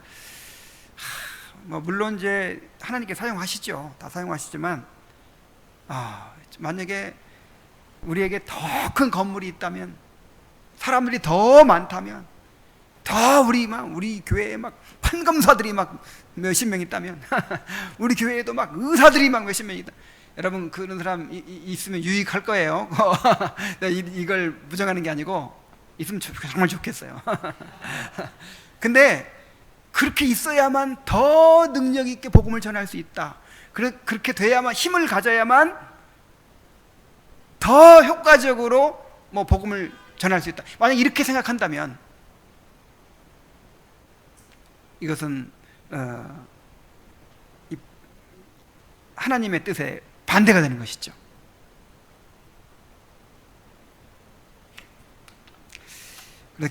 뭐 물론 이제 하나님께 사용하시죠. 다 사용하시지만 만약에 우리에게 더 큰 건물이 있다면, 사람들이 더 많다면, 더 우리 교회에 막 판검사들이 막 몇십 명 있다면 우리 교회에도 막 의사들이 막 몇십 명 있다. 여러분, 그런 사람 있으면 유익할 거예요. 이걸 부정하는 게 아니고 있으면 정말 좋겠어요. 근데 그렇게 있어야만 더 능력 있게 복음을 전할 수 있다. 그렇게 돼야만, 힘을 가져야만 더 효과적으로 뭐 복음을 전할 수 있다. 만약 이렇게 생각한다면 이것은 하나님의 뜻에 반대가 되는 것이죠.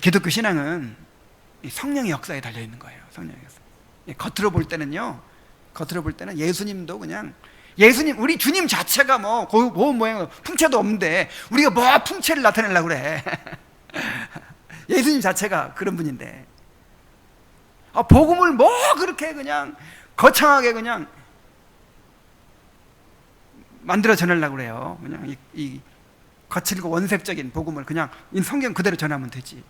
기독교 신앙은 성령의 역사에 달려 있는 거예요. 성령의 역사. 겉으로 볼 때는 예수님도 그냥, 우리 주님 자체가 뭐 고운 모양 풍채도 없는데 우리가 뭐 풍채를 나타내려고 그래. 예수님 자체가 그런 분인데 복음을 뭐 그렇게 그냥 거창하게 그냥 만들어 전하려고 그래요. 그냥 이 거칠고 원색적인 복음을 그냥 이 성경 그대로 전하면 되지.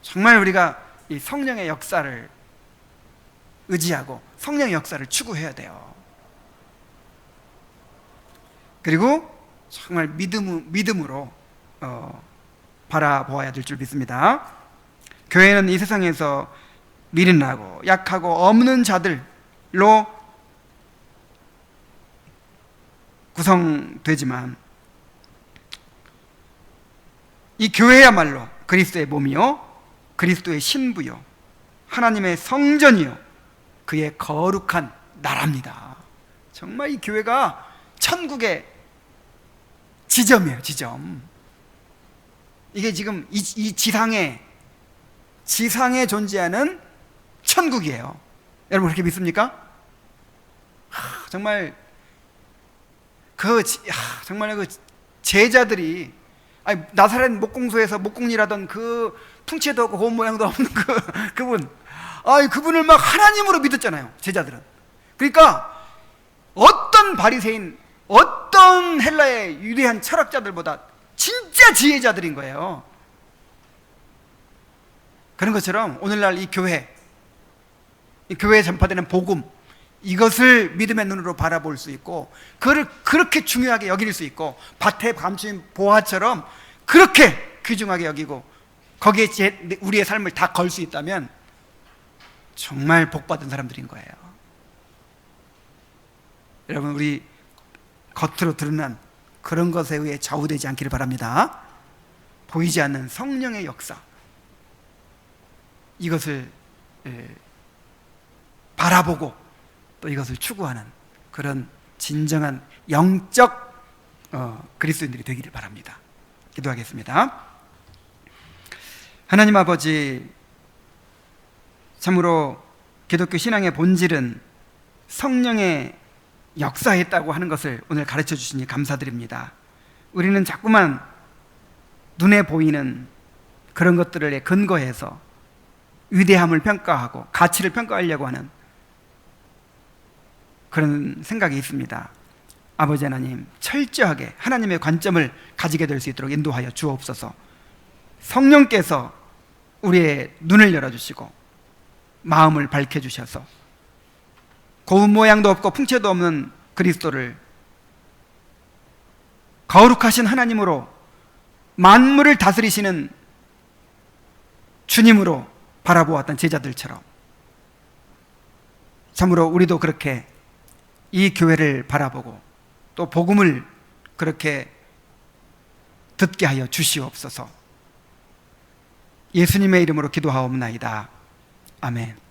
정말 우리가 이 성령의 역사를 의지하고 성령의 역사를 추구해야 돼요. 그리고 정말 믿음으로 바라보아야 될 줄 믿습니다. 교회는 이 세상에서 미련하고 약하고 없는 자들로 구성되지만 이 교회야말로 그리스도의 몸이요, 그리스도의 신부요, 하나님의 성전이요, 그의 거룩한 나라입니다. 정말 이 교회가 천국의 지점이에요. 지점. 이게 지금 이 지상에 존재하는 천국이에요. 여러분 그렇게 믿습니까? 정말 정말 그 제자들이, 나사렛 목공소에서 목공일하던 그 풍채도 없고 고운 모양도 없는 그분, 그분을 막 하나님으로 믿었잖아요, 제자들은. 그러니까 어떤 바리새인, 어떤 헬라의 유대한 철학자들보다 진짜 진짜 지혜자들인 거예요. 그런 것처럼 오늘날 이 교회에 전파되는 복음, 이것을 믿음의 눈으로 바라볼 수 있고, 그걸 그렇게 중요하게 여길 수 있고, 밭에 감추인 보화처럼 그렇게 귀중하게 여기고, 거기에 우리의 삶을 다 걸 수 있다면 정말 복받은 사람들인 거예요. 여러분, 우리 겉으로 드러난 그런 것에 의해 좌우되지 않기를 바랍니다. 보이지 않는 성령의 역사, 이것을 바라보고 또 이것을 추구하는 그런 진정한 영적 그리스도인들이 되기를 바랍니다. 기도하겠습니다. 하나님 아버지, 참으로 기독교 신앙의 본질은 성령의 역사했다고 하는 것을 오늘 가르쳐 주시니 감사드립니다. 우리는 자꾸만 눈에 보이는 그런 것들에 근거해서 위대함을 평가하고 가치를 평가하려고 하는 그런 생각이 있습니다. 아버지 하나님, 철저하게 하나님의 관점을 가지게 될 수 있도록 인도하여 주옵소서. 성령께서 우리의 눈을 열어주시고 마음을 밝혀주셔서 고운 모양도 없고 풍채도 없는 그리스도를 거룩하신 하나님으로, 만물을 다스리시는 주님으로 바라보았던 제자들처럼 참으로 우리도 그렇게 이 교회를 바라보고 또 복음을 그렇게 듣게 하여 주시옵소서. 예수님의 이름으로 기도하옵나이다. 아멘.